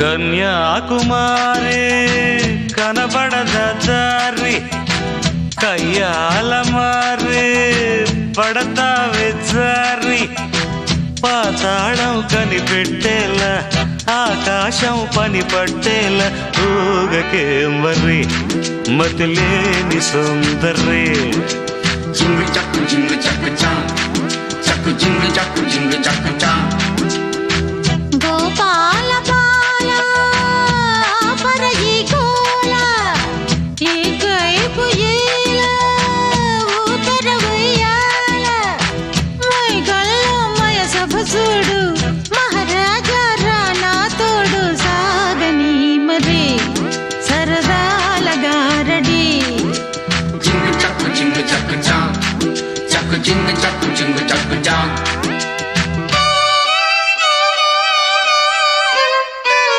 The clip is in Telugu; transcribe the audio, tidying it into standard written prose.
కన్యాకుమారి కనబడద దారి కయ్యాల మారి పడతావే జారి పాతాళం కనిపెట్టేలా ఆకాశం పని పట్టేలా ఊగకేం వర్రి మతిలేని సుందరి జింగు చక్కు జింగు చక్కు చా చక్కు జింగు చక్కు జింగు చక్కు చా